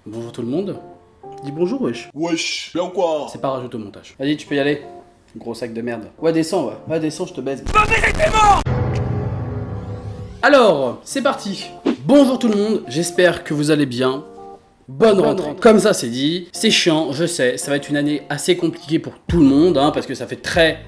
Bonjour tout le monde. Dis bonjour, wesh. Wesh, bien ou quoi? C'est pas rajouté au montage. Vas-y, tu peux y aller. Gros sac de merde. Ouais, descends, ouais. Ouais, descends, je te baise. Alors, c'est parti. Bonjour tout le monde, j'espère que vous allez bien. Bonne rentrée. Comme ça, c'est dit. C'est chiant, je sais. Ça va être une année assez compliquée pour tout le monde, hein, parce que ça fait très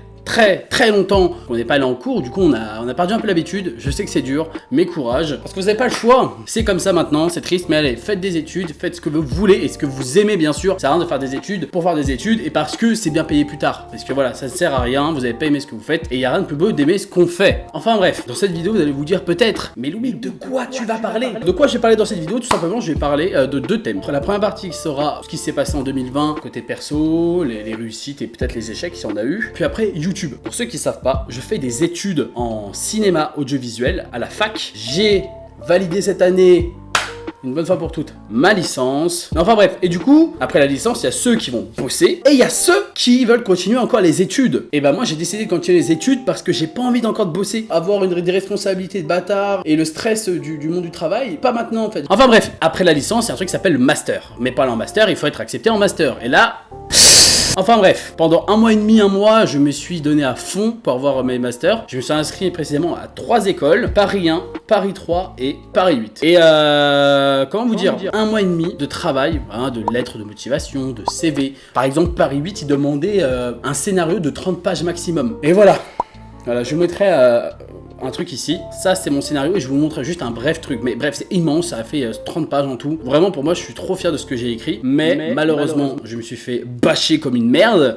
longtemps qu'on n'est pas allé en cours, du coup on a perdu un peu l'habitude, je sais que c'est dur, mais courage, parce que vous n'avez pas le choix, c'est comme ça maintenant, c'est triste, mais allez, faites des études, faites ce que vous voulez et ce que vous aimez bien sûr, ça sert à rien de faire des études pour faire des études et parce que c'est bien payé plus tard, parce que voilà, ça ne sert à rien, vous n'avez pas aimé ce que vous faites et il n'y a rien de plus beau d'aimer ce qu'on fait. Enfin bref, dans cette vidéo vous allez vous dire peut-être, mais Louis, de quoi tu vas parler? De quoi je vais parler dans cette vidéo? Tout simplement je vais parler de deux thèmes. La première partie qui sera ce qui s'est passé en 2020, côté perso, les réussites et peut-être les échecs si on a eu, puis après YouTube. Pour ceux qui savent pas, je fais des études en cinéma audiovisuel à la fac. J'ai validé cette année, une bonne fois pour toutes, ma licence. Enfin bref, et du coup, après la licence, il y a ceux qui vont bosser et il y a ceux qui veulent continuer encore les études. Et bah moi j'ai décidé de continuer les études parce que j'ai pas envie d'encore de bosser, avoir des responsabilités de bâtard et le stress du monde du travail, pas maintenant en fait. Enfin bref, après la licence, il y a un truc qui s'appelle le master. Mais pas là en master, il faut être accepté en master. Et là... Enfin bref, pendant un mois, je me suis donné à fond pour avoir mes masters. Je me suis inscrit précisément à 3 écoles, Paris 1, Paris 3 et Paris 8. Et comment vous dire, un mois et demi de travail, hein, de lettres de motivation, de CV. Par exemple, Paris 8, il demandait un scénario de 30 pages maximum. Et voilà, je vous mettrai... un truc ici, ça c'est mon scénario et je vous montre juste un bref truc, mais bref c'est immense, ça a fait 30 pages en tout, vraiment pour moi je suis trop fier de ce que j'ai écrit, mais malheureusement je me suis fait bâcher comme une merde.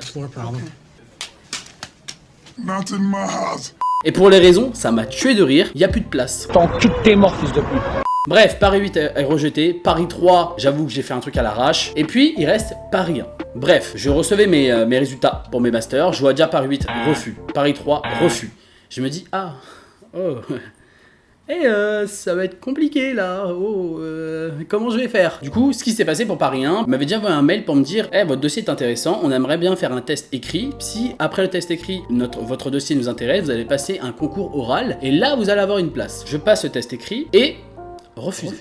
Et pour les raisons, ça m'a tué de rire, il y a plus de place. T'encules tes morts fils de pute. Bref, Paris 8 est rejeté, Paris 3, j'avoue que j'ai fait un truc à l'arrache, et puis il reste Paris 1. Bref, je recevais mes résultats pour mes masters, je vois déjà Paris 8, refus, Paris 3, refus. Je me dis, ah... Oh, et ça va être compliqué là, comment je vais faire? Du coup, ce qui s'est passé pour Paris 1, m'avait déjà envoyé un mail pour me dire, votre dossier est intéressant, on aimerait bien faire un test écrit, si après le test écrit, votre dossier nous intéresse, vous allez passer un concours oral, et là vous allez avoir une place. Je passe le test écrit, et refusé.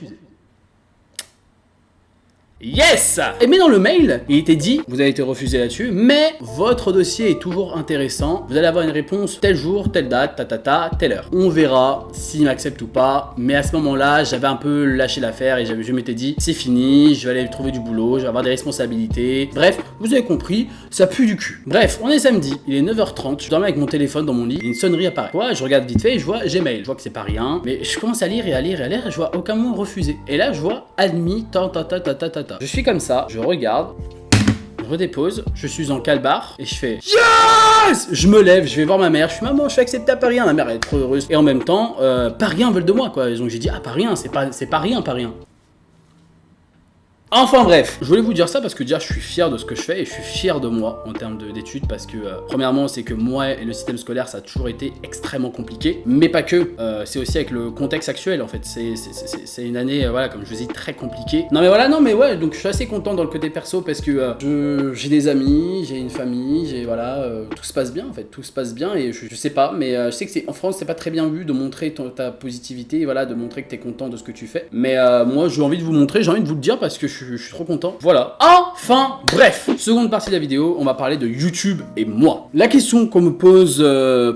Yes! Et mais dans le mail, il était dit, vous avez été refusé là-dessus, mais votre dossier est toujours intéressant, vous allez avoir une réponse tel jour, telle date, telle heure. On verra s'il m'accepte ou pas, mais à ce moment-là, j'avais un peu lâché l'affaire et je m'étais dit, c'est fini, je vais aller trouver du boulot, je vais avoir des responsabilités. Bref, vous avez compris, ça pue du cul. Bref, on est samedi, il est 9h30, je dormais avec mon téléphone dans mon lit, une sonnerie apparaît. Ouais, je regarde vite fait et je vois Gmail, je vois que c'est pas rien, mais je commence à lire et je vois aucun mot refusé. Et là, je vois admis, Je suis comme ça, je regarde, je redépose, je suis en calbar et je fais YES! Je me lève, je vais voir ma mère, je suis maman, je suis accepté à Paris 1. Ma mère elle est trop heureuse. Et en même temps, Paris 1 veulent de moi quoi. Donc j'ai dit ah Paris 1, c'est pas rien Paris 1. Enfin bref, je voulais vous dire ça parce que déjà je suis fier de ce que je fais et je suis fier de moi en termes d'études parce que premièrement c'est que moi et le système scolaire ça a toujours été extrêmement compliqué, mais pas que, c'est aussi avec le contexte actuel en fait, c'est une année voilà comme je vous dis très compliquée. Non mais voilà, non mais ouais, donc je suis assez content dans le côté perso parce que j'ai des amis, j'ai une famille, j'ai voilà, tout se passe bien en fait, tout se passe bien et je sais pas, mais je sais que en France c'est pas très bien vu de montrer ta positivité et voilà, de montrer que t'es content de ce que tu fais, mais moi j'ai envie de vous montrer, j'ai envie de vous le dire parce que je suis trop content. Voilà. Enfin, bref. Seconde partie de la vidéo, on va parler de YouTube et moi. La question qu'on me pose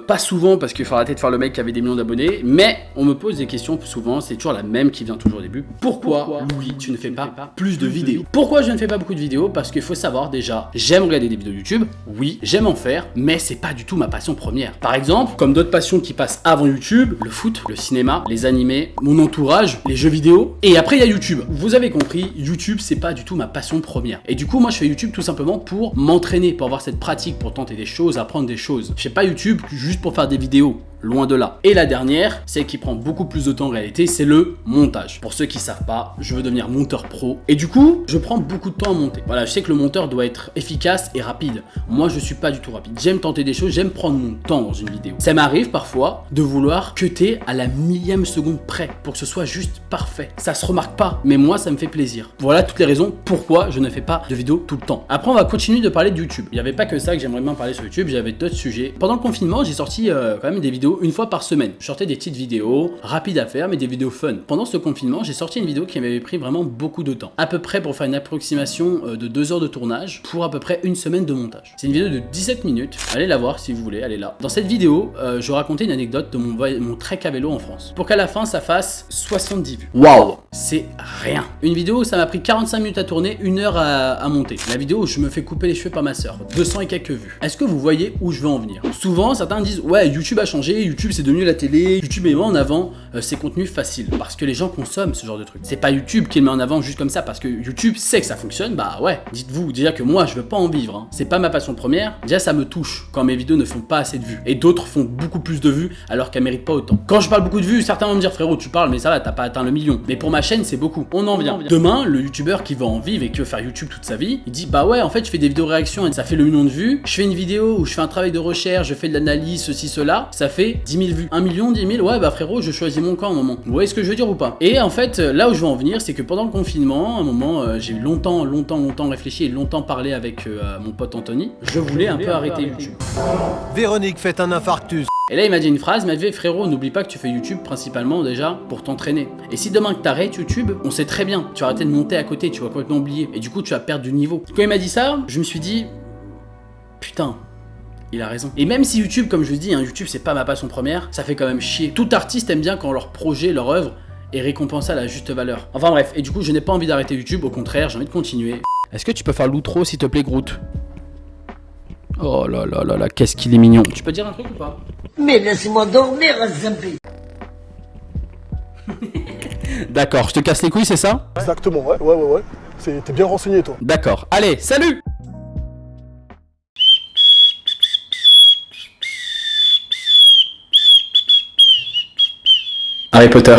pas souvent, parce qu'il faut arrêter de faire le mec qui avait des millions d'abonnés, mais on me pose des questions souvent, c'est toujours la même qui vient toujours au début. Pourquoi Louis, tu ne fais pas plus de vidéos? Pourquoi je ne fais pas beaucoup de vidéos? Parce qu'il faut savoir déjà, j'aime regarder des vidéos YouTube, oui, j'aime en faire, mais c'est pas du tout ma passion première. Par exemple, comme d'autres passions qui passent avant YouTube, le foot, le cinéma, les animés, mon entourage, les jeux vidéo, et après il y a YouTube. Vous avez compris, YouTube c'est pas du tout ma passion première. Et du coup, moi je fais YouTube tout simplement pour m'entraîner, pour avoir cette pratique, pour tenter des choses, apprendre des choses. Je fais pas YouTube juste pour faire des vidéos. Loin de là. Et la dernière, celle qui prend beaucoup plus de temps en réalité, c'est le montage. Pour ceux qui savent pas, je veux devenir monteur pro. Et du coup, je prends beaucoup de temps à monter. Voilà, je sais que le monteur doit être efficace et rapide. Moi, je suis pas du tout rapide. J'aime tenter des choses, j'aime prendre mon temps dans une vidéo. Ça m'arrive parfois de vouloir cutter à la millième seconde près pour que ce soit juste parfait. Ça se remarque pas, mais moi, ça me fait plaisir. Voilà toutes les raisons pourquoi je ne fais pas de vidéos tout le temps. Après, on va continuer de parler de YouTube. Il n'y avait pas que ça que j'aimerais bien parler sur YouTube, j'avais d'autres sujets. Pendant le confinement, j'ai sorti quand même des vidéos vidéo une fois par semaine. Je sortais des petites vidéos, rapides à faire, mais des vidéos fun. Pendant ce confinement, j'ai sorti une vidéo qui m'avait pris vraiment beaucoup de temps. À peu près pour faire une approximation de 2 heures de tournage pour à peu près une semaine de montage. C'est une vidéo de 17 minutes. Allez la voir si vous voulez, allez là. Dans cette vidéo, je racontais une anecdote de mon trek à vélo en France. Pour qu'à la fin, ça fasse 70 vues. Waouh! C'est rien. Une vidéo où ça m'a pris 45 minutes à tourner, 1 heure à monter. La vidéo où je me fais couper les cheveux par ma soeur. 200 et quelques vues. Est-ce que vous voyez où je veux en venir? Souvent, certains disent ouais, YouTube a changé, YouTube c'est devenu la télé, YouTube met en avant ses contenus faciles parce que les gens consomment ce genre de trucs. C'est pas YouTube qui le met en avant juste comme ça parce que YouTube sait que ça fonctionne. Bah ouais, dites-vous déjà que moi je veux pas en vivre. Hein. C'est pas ma passion première. Déjà ça me touche quand mes vidéos ne font pas assez de vues et d'autres font beaucoup plus de vues alors qu'elles méritent pas autant. Quand je parle beaucoup de vues, certains vont me dire frérot tu parles mais ça va, t'as pas atteint le million. Mais pour ma chaîne c'est beaucoup. On en vient. Demain, le youtubeur qui va en vivre et qui veut faire YouTube toute sa vie, il dit bah ouais en fait je fais des vidéos réactions et ça fait le million de vues. Je fais une vidéo où je fais un travail de recherche, je fais de l'analyse, ceci, cela, ça fait 10 000 vues. 1 million, 10 000, ouais bah frérot, je choisis mon camp à un moment. Vous voyez ce que je veux dire ou pas? Et en fait, là où je veux en venir, c'est que pendant le confinement, à un moment, j'ai longtemps réfléchi et longtemps parlé avec mon pote Anthony. Je voulais un peu arrêter YouTube. Véronique fait un infarctus. Et là il m'a dit une phrase, il m'a dit frérot n'oublie pas que tu fais YouTube principalement déjà pour t'entraîner. Et si demain que t'arrêtes YouTube, on sait très bien, tu vas arrêter de monter à côté, tu vas complètement oublier. Et du coup tu vas perdre du niveau. Quand il m'a dit ça, je me suis dit putain, il a raison. Et même si YouTube, comme je vous dis, hein, YouTube c'est pas ma passion première, ça fait quand même chier. Tout artiste aime bien quand leur projet, leur œuvre est récompensé à la juste valeur. Enfin bref, et du coup je n'ai pas envie d'arrêter YouTube, au contraire j'ai envie de continuer. Est-ce que tu peux faire l'outro s'il te plaît Groot? Oh là là là là, qu'est-ce qu'il est mignon. Tu peux dire un truc ou pas? Mais laissez-moi dormir, Zampi. D'accord, je te casse les couilles, c'est ça? Exactement, ouais. T'es bien renseigné, toi. D'accord, allez, salut! Harry Potter.